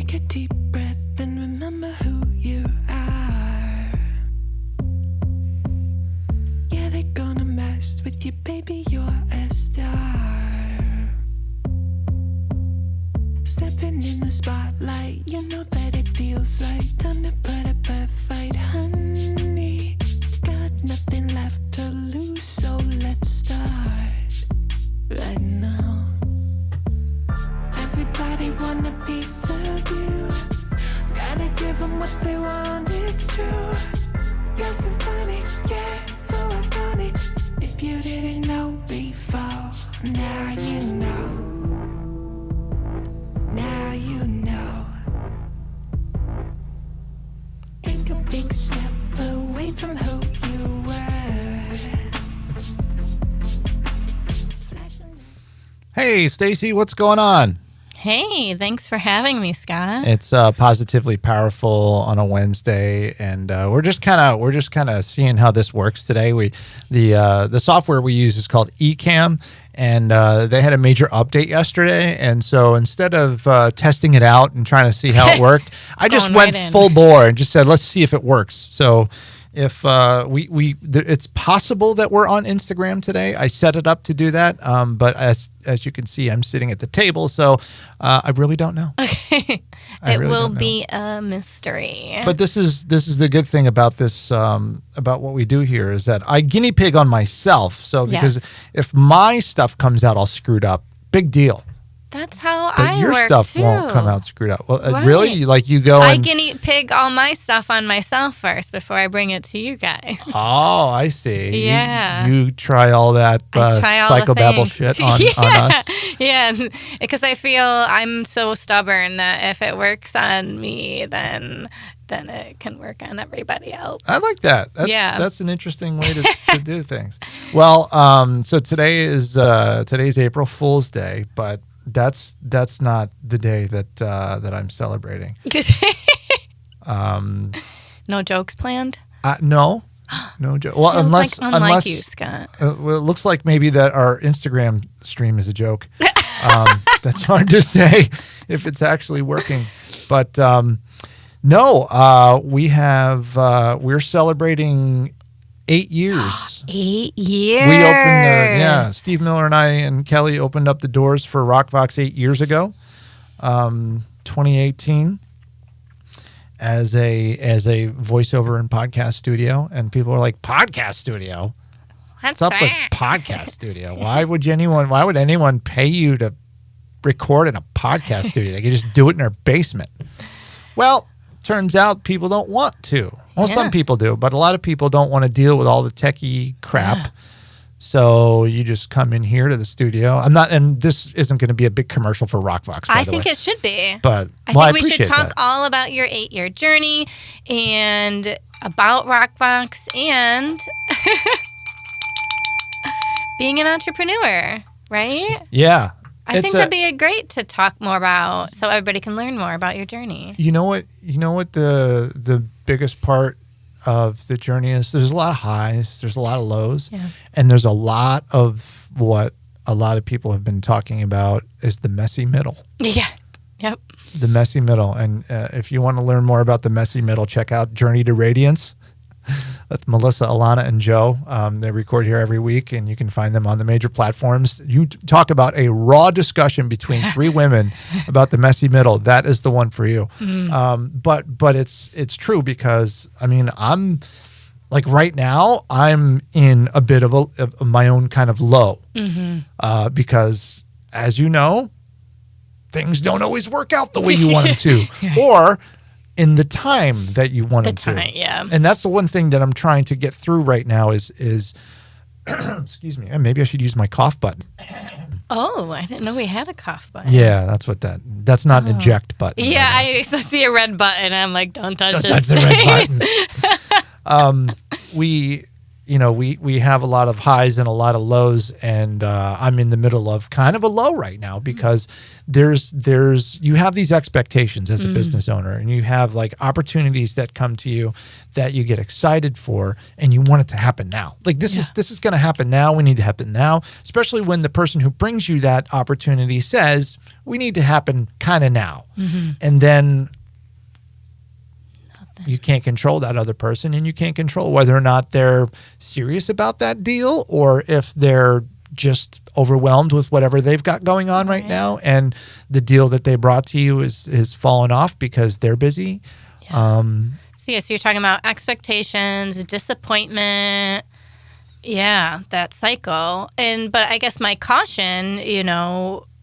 Take a deep breath and remember who you are. Yeah, they're gonna mess with you, baby, you're a star. Stepping in the spotlight, you know that it feels right. Time to put up a fight, honey. Got nothing left to lose, so let's start right now. Everybody want a piece of you. Gotta give them what they want, it's true. You're symphonic, yeah, so iconic. If you didn't know before, now you know. Now you know. Take a big step away from who you were. Hey, Stacey, what's going on? Hey, thanks for having me, Scott. It's Positively Powerful on a Wednesday, and we're just kind of seeing how this works today. The software we use is called Ecamm, and they had a major update yesterday, and so instead of testing it out and trying to see how it worked, I just went full bore and just said, let's see if it works. So if it's possible that we're on Instagram today. I set it up to do that, but as you can see, I'm sitting at the table, so I really don't know. Okay, it will be a mystery. But this is the good thing about this about what we do here is that I guinea pig on myself. So because if my stuff comes out all screwed up, big deal. That's how but I your work stuff too. won't come out screwed up. Well, Right. Really? Like you go I and... guinea pig all my stuff on myself first before I bring it to you guys. Oh, I see. Yeah. You try all that psychobabble shit on us. Yeah, because I feel I'm so stubborn that if it works on me, then it can work on everybody else. I like that. That's an interesting way to do things. Well, so today's April Fool's Day, but that's not the day that I'm celebrating. No jokes planned? No joke. Well, unless you, Scott. Well, it looks like maybe that our Instagram stream is a joke. That's hard to say if it's actually working, but no. We're celebrating 8 years. 8 years. We opened, Steve Miller and I and Kelly opened up the doors for ROC Vox 8 years ago, 2018, as a voiceover and podcast studio. And people are like, podcast studio? What's up with podcast studio? Why would anyone pay you to record in a podcast studio? They could just do it in their basement. Well, turns out people don't want to. Well, some people do, but a lot of people don't want to deal with all the techie crap. Yeah. So you just come in here to the studio. And this isn't going to be a big commercial for ROC Vox, by the way. I think it should be. But I think we should talk all about your 8-year journey and about ROC Vox and being an entrepreneur, right? Yeah. I think that'd be great to talk more about so everybody can learn more about your journey. You know what the biggest part of the journey is? There's a lot of highs, there's a lot of lows, and there's a lot of what a lot of people have been talking about is the messy middle. Yeah. Yep. The messy middle. And if you want to learn more about the messy middle, check out Journey to Radiance. With Melissa, Alana, and Joe. They record here every week, and you can find them on the major platforms. You talk about a raw discussion between 3 women about the messy middle. That is the one for you. Mm-hmm. But it's true because, I mean, I'm like right now, I'm in a bit of my own kind of low because, as you know, things don't always work out the way you want them to. Or in the time that you want them to. Yeah. And that's the one thing that I'm trying to get through right now is excuse me, maybe I should use my cough button. Oh, I didn't know we had a cough button. Yeah, that's not an eject button. Yeah, I see a red button and I'm like, don't touch the red button. we have a lot of highs and a lot of lows, and I'm in the middle of kind of a low right now because you have these expectations as a business owner, and you have like opportunities that come to you that you get excited for, and you want it to happen now. Like this is going to happen now. We need to happen now, especially when the person who brings you that opportunity says we need to happen kind of now, and then you can't control that other person, and you can't control whether or not they're serious about that deal or if they're just overwhelmed with whatever they've got going on right now, and the deal that they brought to you is fallen off because they're busy. So you're talking about expectations, disappointment, that cycle. But I guess my caution,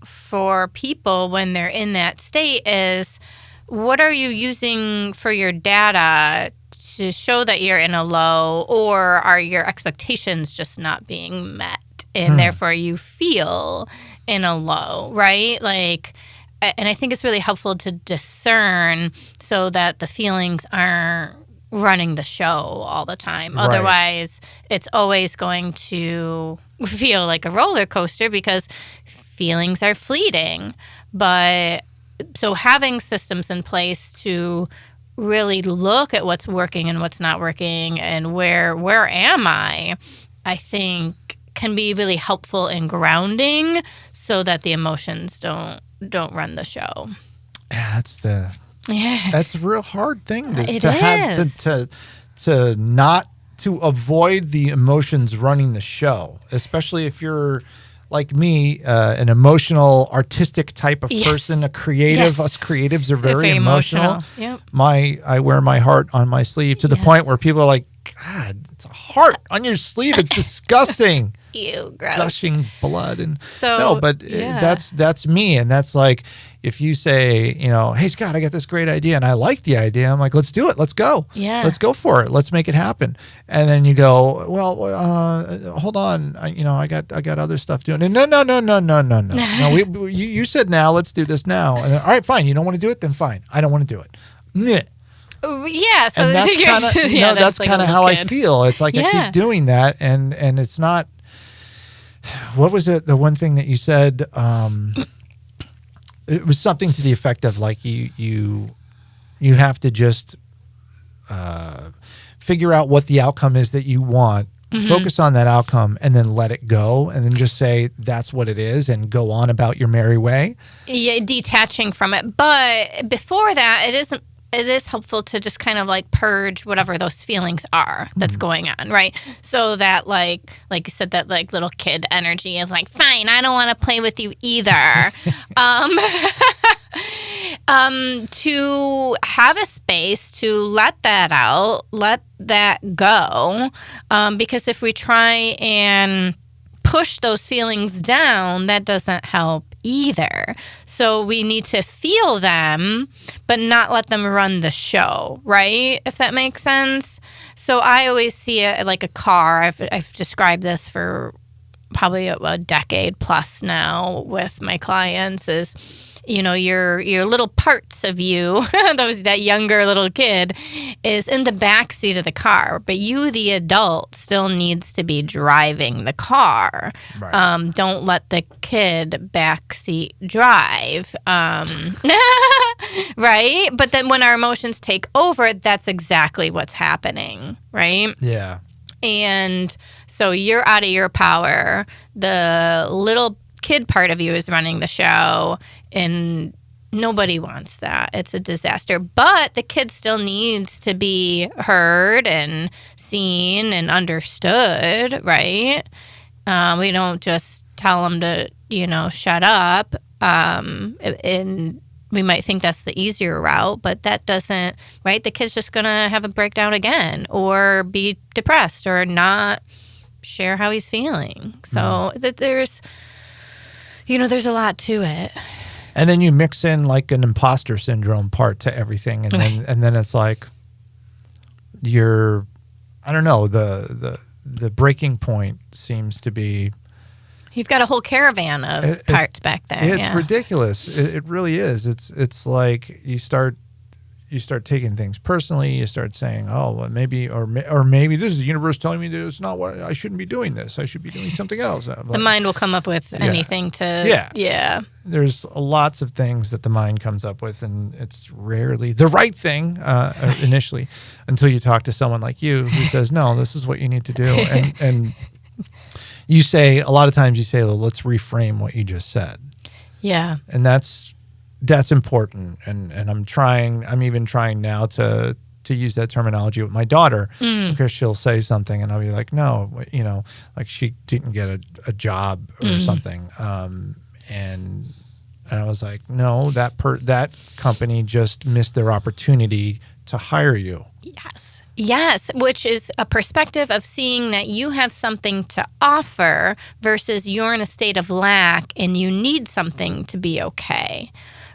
for people when they're in that state is, what are you using for your data to show that you're in a low, or are your expectations just not being met and therefore you feel in a low, right? Like, and I think it's really helpful to discern so that the feelings aren't running the show all the time. Right. Otherwise, it's always going to feel like a roller coaster because feelings are fleeting. But so having systems in place to really look at what's working and what's not working and where am I think can be really helpful in grounding so that the emotions don't run the show. Yeah, that's a real hard thing to not to avoid the emotions running the show, especially if you're like me, an emotional, artistic type of person, a creative. Us creatives are very emotional. Yep. I wear my heart on my sleeve to the point where people are like, God, it's a heart on your sleeve. It's disgusting. Ew, gross. Gushing blood. And that's me. And that's like, if you say, hey, Scott, I got this great idea and I like the idea. I'm like, let's do it. Let's go. Yeah. Let's go for it. Let's make it happen. And then you go, well, hold on. I got other stuff doing it. No. No, you said now, let's do this now. And then, all right, fine. You don't want to do it? Then fine. I don't want to do it. Meh. Yeah, so and that's kind of how I feel. It's like I keep doing that, and it's not. What was it? The one thing that you said, it was something to the effect of like you have to just figure out what the outcome is that you want, focus on that outcome, and then let it go, and then just say that's what it is, and go on about your merry way. Yeah, detaching from it. But before that, it is helpful to just kind of like purge whatever those feelings are that's going on, right? So that like you said, that like little kid energy is like, fine, I don't want to play with you either. To have a space to let that out, let that go, because if we try and push those feelings down, that doesn't help either. So we need to feel them, but not let them run the show, right? If that makes sense. So I always see it like a car. I've described this for probably a decade plus now with my clients is, your little parts of you, that younger little kid is in the backseat of the car, but you, the adult, still needs to be driving the car. Right. Don't let the kid backseat drive. Right? But then when our emotions take over, that's exactly what's happening, right? Yeah. And so you're out of your power. The little kid part of you is running the show, and nobody wants that. It's a disaster. But the kid still needs to be heard and seen and understood, right? We don't just tell them to, shut up. And we might think that's the easier route, but that doesn't, right? The kid's just going to have a breakdown again or be depressed or not share how he's feeling. So there's a lot to it. And then you mix in like an imposter syndrome part to everything, and then it's like I don't know, the breaking point seems to be. You've got a whole caravan of parts back there. It's ridiculous. It really is. It's like you start taking things personally. You start saying, "Oh, well, maybe this is the universe telling me that it's not what I shouldn't be doing. This I should be doing something else." The mind will come up with anything to. Yeah. There's lots of things that the mind comes up with, and it's rarely the right thing initially, until you talk to someone like you who says, "No, this is what you need to do," and you say a lot of times well, let's reframe what you just said. Yeah, and that's important, and I'm even trying now to use that terminology with my daughter, because she'll say something and I'll be like, no, like she didn't get a job or something, and I was like, no, that company just missed their opportunity to hire you. Yes, which is a perspective of seeing that you have something to offer versus you're in a state of lack and you need something to be okay,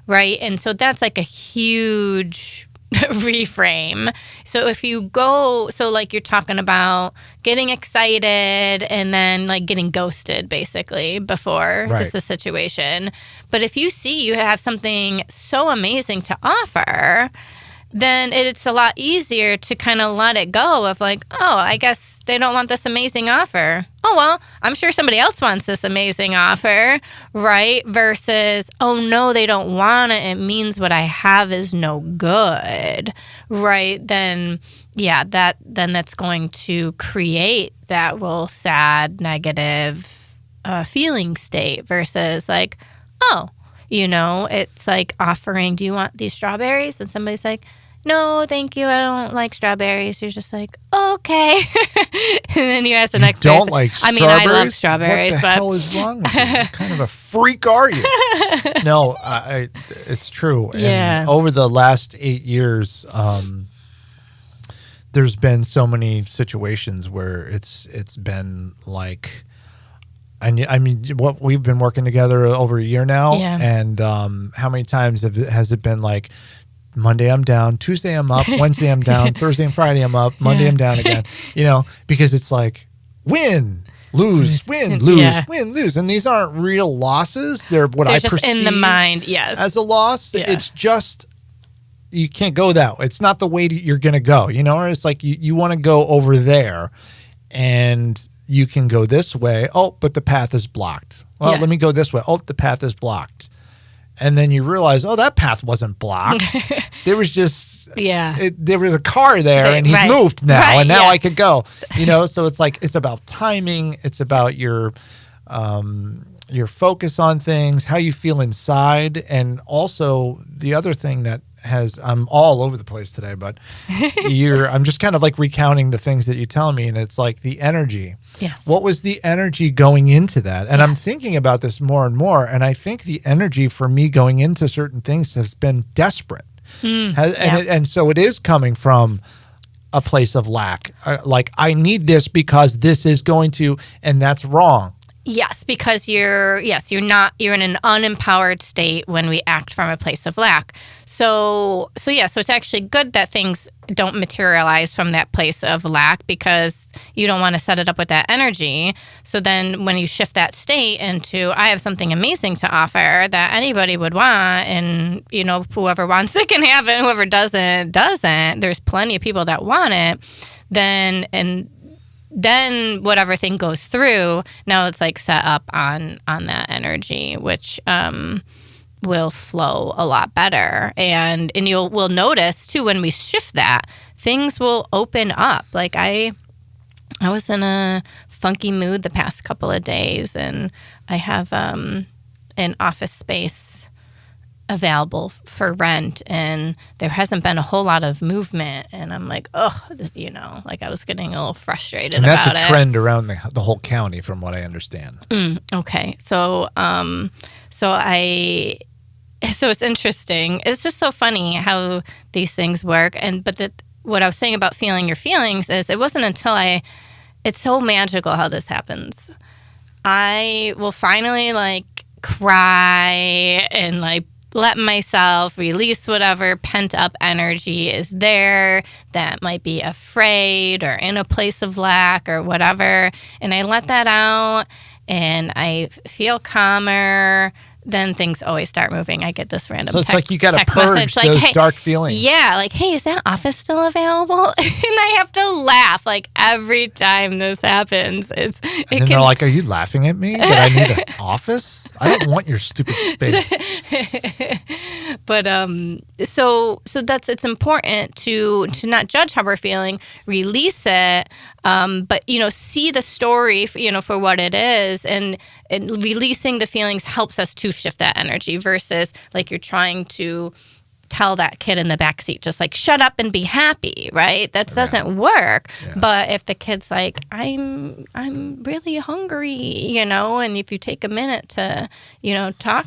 right? And so that's like a huge reframe. So if you go, like you're talking about getting excited and then like getting ghosted basically before this is the situation. But if you see you have something so amazing to offer, then it's a lot easier to kind of let it go of like, oh, I guess they don't want this amazing offer. Oh, well, I'm sure somebody else wants this amazing offer, right? Versus, oh, no, they don't want it. It means what I have is no good, right? Then, that's going to create that real sad, negative feeling state versus like, oh, it's like offering, do you want these strawberries? And somebody's like, no, thank you. I don't like strawberries. You're just like, okay. And then you ask the next person. Don't like strawberries? I mean, I love strawberries. What the hell is wrong with you? What kind of a freak are you? No, it's true. Yeah. And over the last 8 years, there's been so many situations where it's been like, I mean, what we've been working together over a year now, and how many times has it been like, Monday I'm down, Tuesday I'm up, Wednesday I'm down, Thursday and Friday I'm up, Monday I'm down again, because it's like win, lose, win, lose, win, lose. And these aren't real losses. They're what I perceive in the mind, as a loss. Yeah. It's just, you can't go that way. It's not the way you're going to go, or it's like you want to go over there and you can go this way. Oh, but the path is blocked. Well, let me go this way. Oh, the path is blocked. And then you realize, oh, that path wasn't blocked. There was just, there was a car there and he's moved now. And now I could go, so it's like, it's about timing. It's about your focus on things, how you feel inside. And also the other thing that I'm all over the place today, but I'm just kind of like recounting the things that you tell me. And it's like the energy. Yes. What was the energy going into that? And I'm thinking about this more and more. And I think the energy for me going into certain things has been desperate. And so it is coming from a place of lack. Like, I need this because this is going to, and that's wrong. Yes, because you're in an unempowered state when we act from a place of lack. So it's actually good that things don't materialize from that place of lack, because you don't want to set it up with that energy. So then when you shift that state into, I have something amazing to offer that anybody would want, and whoever wants it can have it, whoever doesn't. There's plenty of people that want it. Then whatever thing goes through, now it's like set up on that energy, which will flow a lot better. And we'll notice too, when we shift that, things will open up. Like I was in a funky mood the past couple of days, and I have an office space available for rent, and there hasn't been a whole lot of movement, and I'm like, like I was getting a little frustrated about it. And that's a trend around the whole county, from what I understand. Okay. So it's interesting. It's just so funny how these things work. But what I was saying about feeling your feelings is, it wasn't until it's so magical how this happens. I will finally like cry and like let myself release whatever pent up energy is there that might be afraid or in a place of lack or whatever. And I let that out, and I feel calmer. then things always start moving. I get this random So it's text, like you got to text purge message, like, those hey, dark feelings. yeah, like, hey, is that office still available? And I have to laugh like every time this happens. And then they're like, are you laughing at me that I need an office? I don't want your stupid space. But so it's important to not judge how we're feeling, release it, but see the story for what it is, and releasing the feelings helps us to shift that energy versus like you're trying to tell that kid in the backseat just like shut up and be happy, right? That doesn't work. Yeah. But if the kid's like, I'm really hungry, and if you take a minute to talk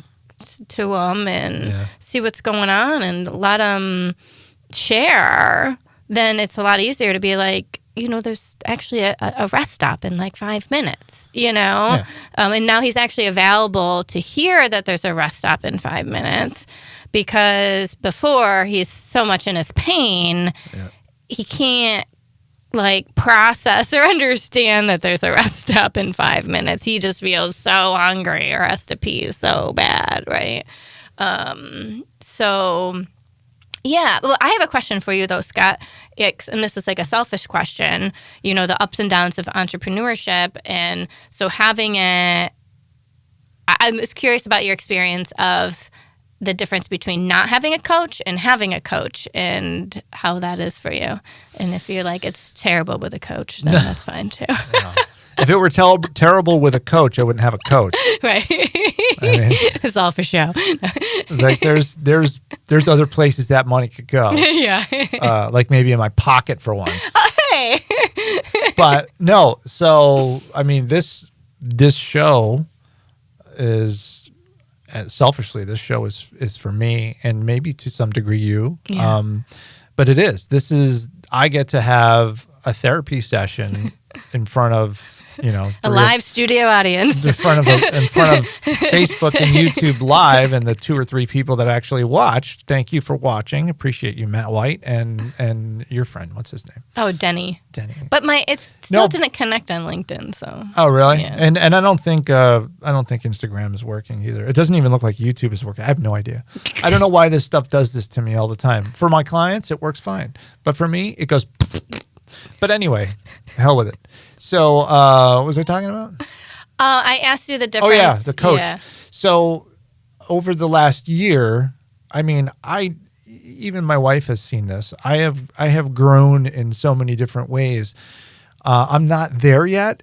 to them and see what's going on and let them share, then it's a lot easier to be like, there's actually a rest stop in like 5 minutes, and now he's actually available to hear that there's a rest stop in 5 minutes, because before he's so much in his pain, he can't like process or understand that there's a rest stop in 5 minutes. He just feels so hungry or has to pee so bad, right? Yeah, well, I have a question for you, though, Scott, and this is like a selfish question, the ups and downs of entrepreneurship. And so having it, I was curious about your experience of the difference between not having a coach and having a coach and how that is for you. And if you're like, it's terrible with a coach, then that's fine, too. Yeah. If it were terrible with a coach, I wouldn't have a coach. Right. I mean, it's all for show. Like there's other places that money could go. Yeah. Like maybe in my pocket for once. Hey. But no. So I mean, this show is selfishly. This show is for me, and maybe to some degree you. Yeah. But it is. I get to have a therapy session in front of. A live studio audience in front of Facebook and YouTube Live, and the 2 or 3 people that actually watched. Thank you for watching. Appreciate you, Matt White, and your friend. What's his name? Oh, Denny. But it didn't connect on LinkedIn. So. Oh, really? Yeah. And I don't think Instagram is working either. It doesn't even look like YouTube is working. I have no idea. I don't know why this stuff does this to me all the time. For my clients, it works fine, but for me, it goes. But anyway, hell with it. So, what was I talking about? I asked you the difference. Oh, yeah, the coach. Yeah. So, over the last year, I mean, even my wife has seen this. I have grown in so many different ways. I'm not there yet,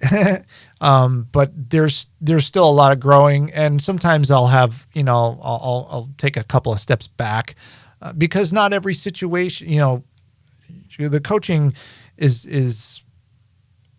but there's still a lot of growing. And sometimes I'll have, I'll take a couple of steps back because not every situation, the coaching is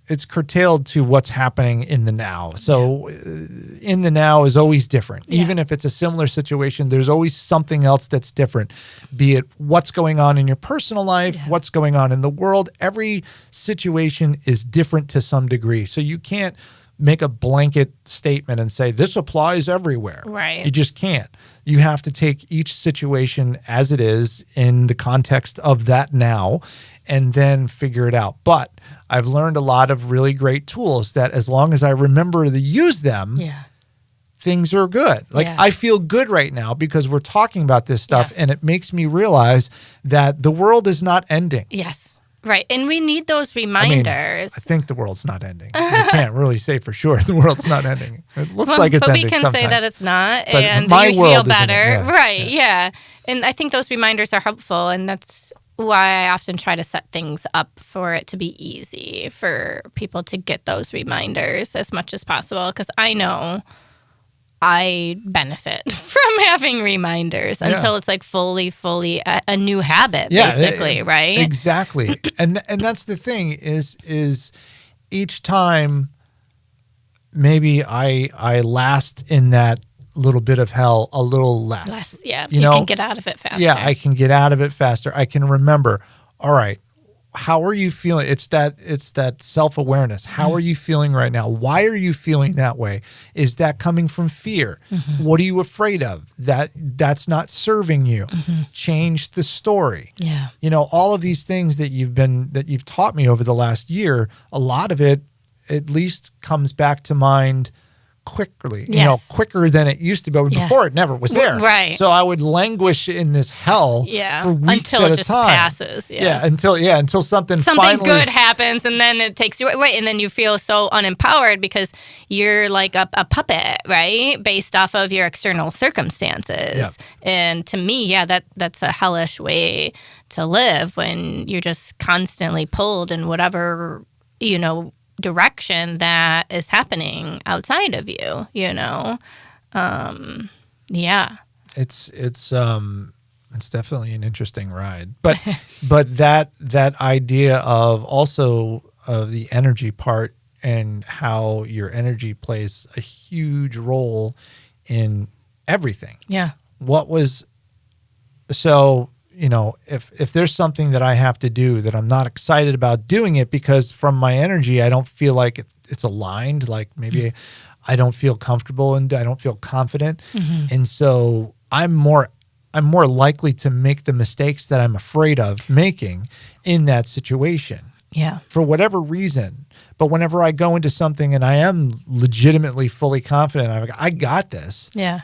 it's curtailed to what's happening in the now. So in the now is always different. Yeah. Even if it's a similar situation, there's always something else that's different, be it what's going on in your personal life, what's going on in the world. Every situation is different to some degree. So you can't make a blanket statement and say, this applies everywhere. Right. You just can't. You have to take each situation as it is in the context of that now and then figure it out. But I've learned a lot of really great tools that as long as I remember to use them, things are good. Like I feel good right now because we're talking about this stuff and it makes me realize that the world is not ending. Yes. Right. And we need those reminders. I think the world's not ending. I can't really say for sure the world's not ending. It looks like it's ending But we can sometime. say that it's not, but and my you world feel isn't better. it. Right. Yeah. And I think those reminders are helpful, and that's why I often try to set things up for it to be easy for people to get those reminders as much as possible, because I know I benefit from having reminders until it's like fully a new habit, basically, right? Exactly. and that's the thing is each time maybe I last in that little bit of hell a little less. Yeah, you can get out of it faster. Yeah, I can get out of it faster. I can remember, all right, how are you feeling? It's that self-awareness. How are you feeling right now? Why are you feeling that way? Is that coming from fear? Mm-hmm. What are you afraid of? That's not serving you. Mm-hmm. Change the story. Yeah. All of these things that you've taught me over the last year, a lot of it at least comes back to mind quickly, Yes. quicker than it used to be. Yeah. Before it never was there. Right. So I would languish in this hell for weeks until at it a just time. passes. Until something finally, good happens, and then it takes you right, and then you feel so unempowered because you're like a puppet, right, based off of your external circumstances. Yeah. And to me, that's a hellish way to live when you're just constantly pulled in whatever direction that is happening outside of you. It's definitely an interesting ride, but that idea of also of the energy part and how your energy plays a huge role in everything. Yeah. If there's something that I have to do that I'm not excited about doing it because from my energy I don't feel like it's aligned, like maybe I don't feel comfortable and I don't feel confident, and so I'm more likely to make the mistakes that I'm afraid of making in that situation. Yeah. For whatever reason. But whenever I go into something and I am legitimately fully confident, I got this. Yeah.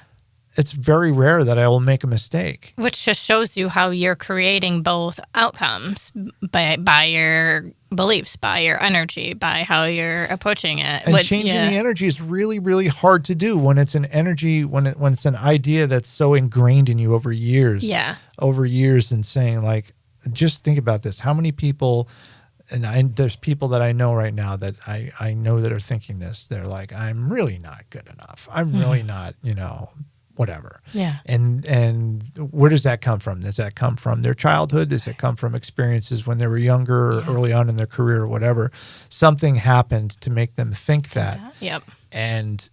It's very rare that I will make a mistake. Which just shows you how you're creating both outcomes by your beliefs, by your energy, by how you're approaching it. And changing the energy is really, really hard to do when it's an energy, when it's an idea that's so ingrained in you over years. Yeah. Over years, and saying like, just think about this. How many people, and there's people that I know right now that I know that are thinking this. They're like, I'm really not good enough. I'm really not, whatever. Yeah. And where does that come from? Does that come from their childhood? Does it come from experiences when they were younger or early on in their career or whatever? Something happened to make them think that. Yep. And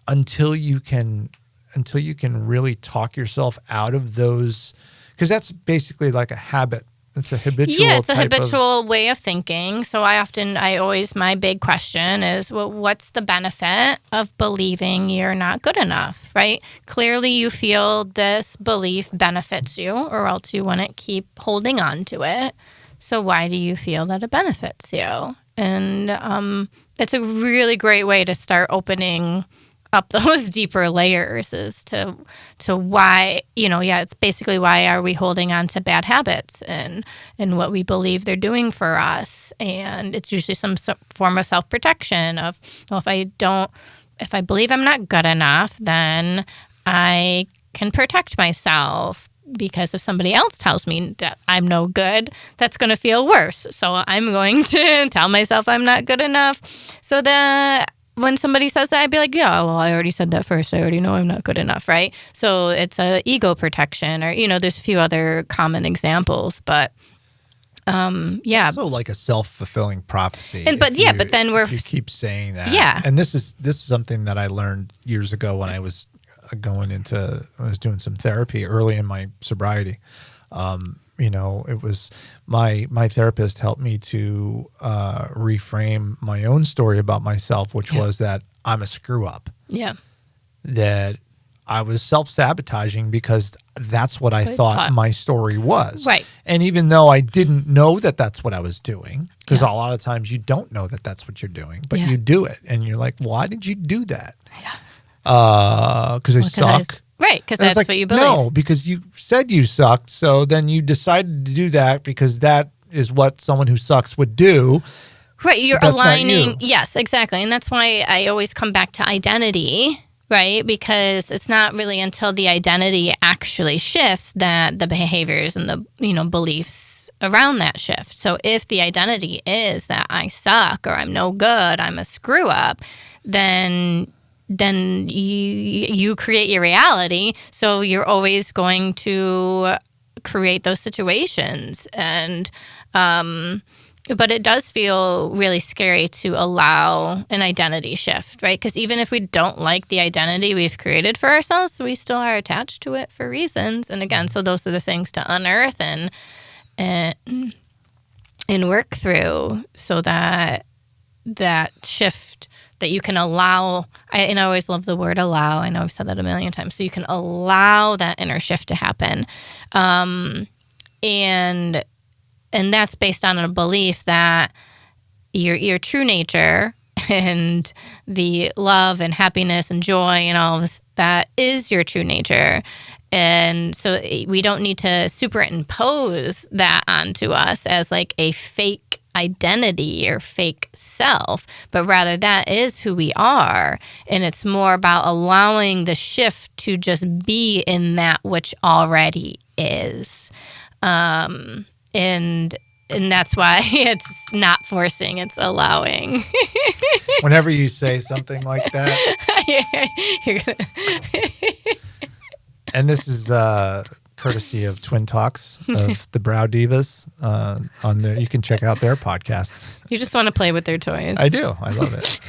until you can really talk yourself out of those, because that's basically like a habit. It's a habitual. Yeah, it's a habitual way of thinking. So my big question is, well, what's the benefit of believing you're not good enough, right? Clearly you feel this belief benefits you, or else you wouldn't keep holding on to it. So why do you feel that it benefits you? And it's a really great way to start opening up those deeper layers as to why, it's basically why are we holding on to bad habits and what we believe they're doing for us. And it's usually some form of self-protection of, well, if I believe I'm not good enough, then I can protect myself, because if somebody else tells me that I'm no good, that's going to feel worse. So I'm going to tell myself I'm not good enough, so that when somebody says that, I'd be like, yeah, well, I already said that first. I already know I'm not good enough, right? So it's a ego protection, or, there's a few other common examples, but also like a self-fulfilling prophecy. But then if you keep saying that. Yeah. And this is something that I learned years ago when I was doing some therapy early in my sobriety. It was my therapist helped me to reframe my own story about myself, which was that I'm a screw up. Yeah. That I was self-sabotaging because that's what I thought my story was. Right. And even though I didn't know that that's what I was doing, because a lot of times you don't know that that's what you're doing, but you do it. And you're like, why did you do that? Yeah. Because I suck. Right, because that's what you believe. No, because you said you sucked, so then you decided to do that because that is what someone who sucks would do. Right, you're aligning. Yes, exactly. And that's why I always come back to identity, right? Because it's not really until the identity actually shifts that the behaviors and the beliefs around that shift. So if the identity is that I suck or I'm no good, I'm a screw up, then you create your reality. So you're always going to create those situations. And but it does feel really scary to allow an identity shift, right? Because even if we don't like the identity we've created for ourselves, we still are attached to it for reasons. And again, so those are the things to unearth and work through, so that shift, that you can allow, and I always love the word allow. I know I've said that a million times. So you can allow that inner shift to happen. And that's based on a belief that your true nature and the love and happiness and joy and all of this, that is your true nature. And so we don't need to superimpose that onto us as like a fake identity or fake self, but rather that is who we are. And it's more about allowing the shift to just be in that which already is. And that's why it's not forcing, it's allowing. Whenever you say something like that, You're gonna and this is courtesy of Twin Talks of the Brow Divas. On there, you can check out their podcast. You just want to play with their toys. I do. I love it.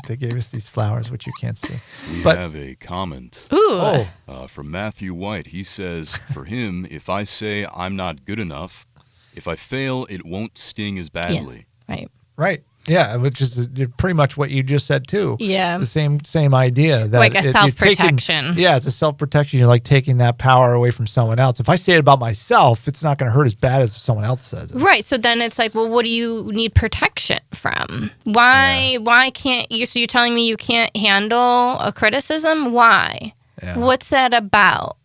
They gave us these flowers, which you can't see. We have a comment from Matthew White. He says, for him, if I say I'm not good enough, if I fail, it won't sting as badly. Yeah, right. Yeah, which is pretty much what you just said too. Yeah. The same idea. That like a self-protection. Yeah, it's a self-protection. You're like taking that power away from someone else. If I say it about myself, it's not going to hurt as bad as if someone else says it. Right. So then it's like, well, what do you need protection from? Why can't you? So you're telling me you can't handle a criticism? Why? Yeah. What's that about?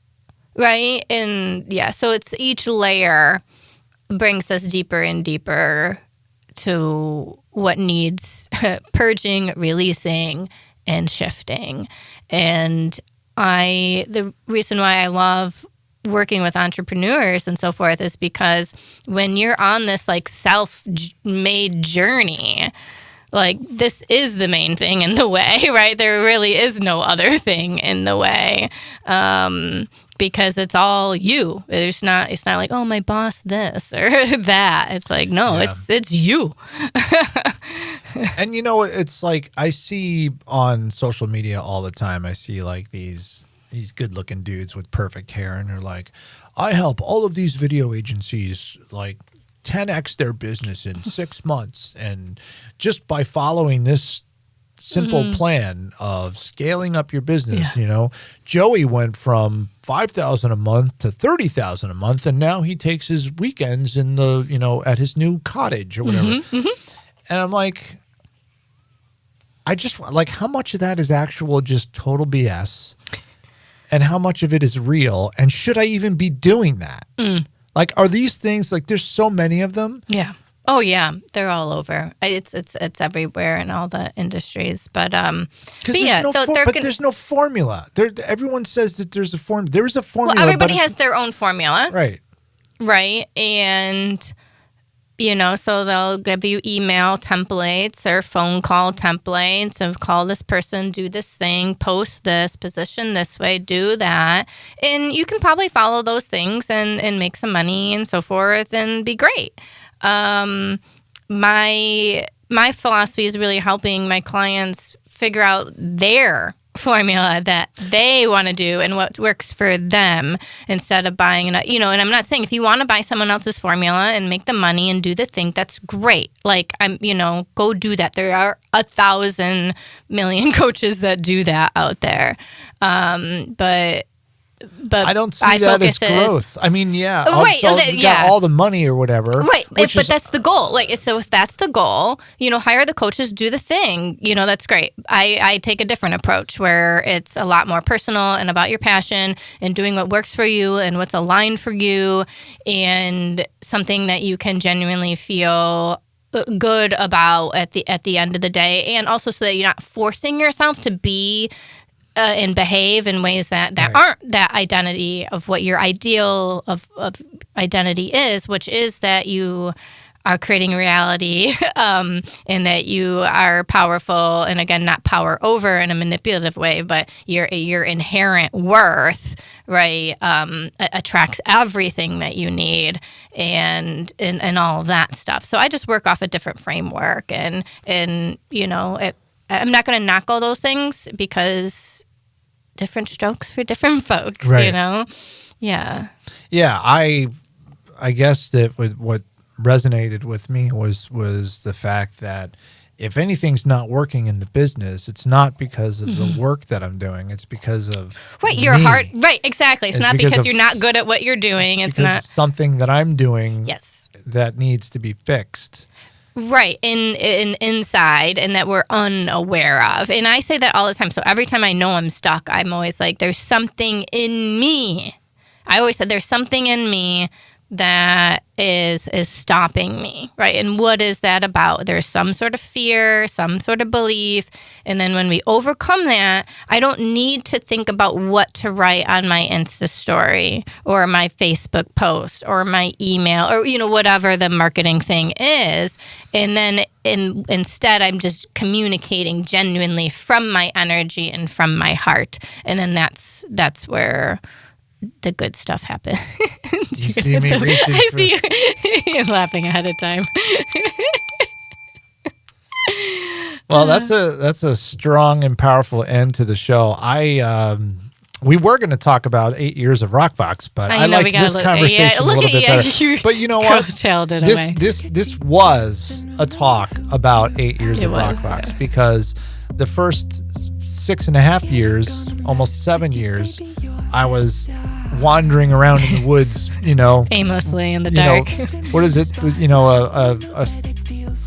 Right. And yeah, so it's each layer brings us deeper and deeper to what needs purging, releasing, and shifting. And the reason why I love working with entrepreneurs and so forth is because when you're on this like self-made journey, like this is the main thing in the way, right? There really is no other thing in the way. Because it's all you. It's not like, oh, my boss this or that. It's like, no, it's you. And you know, it's like I see on social media all the time, I see like these good looking dudes with perfect hair, and they're like, I help all of these video agencies like 10x their business in 6 months. And just by following this simple plan of scaling up your business, you know, Joey went from $5,000 a month to $30,000 a month, and now he takes his weekends in the, you know, at his new cottage or whatever. And I'm like, I just like, how much of that is actual just total BS, and how much of it is real, and should I even be doing that? Like, are these things like, there's so many of them? Yeah. Oh yeah, they're all over. It's everywhere in all the industries. But there's no formula. Everyone says that there's a formula. There is a formula. Well, everybody has their own formula, right? And you know, so they'll give you email templates or phone call templates of call this person, do this thing, post this, position this way, do that, and you can probably follow those things and make some money and so forth and be great. My philosophy is really helping my clients figure out their formula that they want to do and what works for them instead of buying it, you know. And I'm not saying if you want to buy someone else's formula and make the money and do the thing, that's great. Like, go do that. There are 1,000 million coaches that do that out there. But I don't see that as growth. I mean, got all the money or whatever. Right, but that's the goal. Like, so if that's the goal, you know, hire the coaches, do the thing. You know, that's great. I take a different approach where it's a lot more personal and about your passion and doing what works for you and what's aligned for you and something that you can genuinely feel good about at the end of the day, and also so that you're not forcing yourself to be and behave in ways that aren't that identity of what your ideal of identity is, which is that you are creating reality and that you are powerful, and again, not power over in a manipulative way, but your inherent worth, right, attracts everything that you need and all of that stuff. So I just work off a different framework, and you know, I'm not going to knock all those things because different strokes for different folks, you know? Yeah. Yeah. I guess that what resonated with me was the fact that if anything's not working in the business, it's not because of the work that I'm doing. It's because of your heart. Right. Exactly. It's not because you're not good at what you're doing. It's not something that I'm doing that needs to be fixed. Right, in inside, and that we're unaware of. And I say that all the time. So every time I know I'm stuck, I'm always like, there's something in me. I always said there's something in me that is stopping me, right? And what is that about? There's some sort of fear, some sort of belief. And then when we overcome that, I don't need to think about what to write on my Insta story or my Facebook post or my email or, whatever the marketing thing is. And then instead, I'm just communicating genuinely from my energy and from my heart. And then that's where the good stuff happens. You see me reaching I see you laughing ahead of time. Well, that's a strong and powerful end to the show. We were going to talk about 8 years of ROC Vox, but I like this conversation a little bit better. But you know what? This was a talk about 8 years of ROC Vox because the first 6.5 years, almost 7 years, I was wandering around in the woods, aimlessly in the dark. What is it?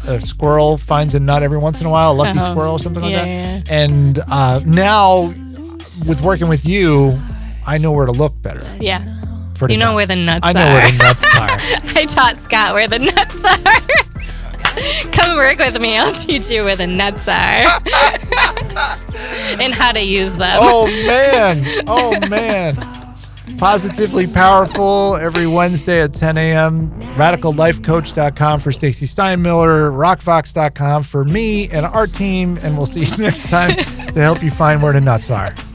A squirrel finds a nut every once in a while, a lucky squirrel or something like that. Yeah. And now, with working with you, I know where to look better. Yeah. You know where the nuts are. I know where the nuts are. I taught Scott where the nuts are. Come work with me. I'll teach you where the nuts are. And how to use them. Oh, man. Positively Powerful every Wednesday at 10 a.m. RadicalLifeCoach.com for Stacey Stein Miller. RocVox.com for me and our team. And we'll see you next time to help you find where the nuts are.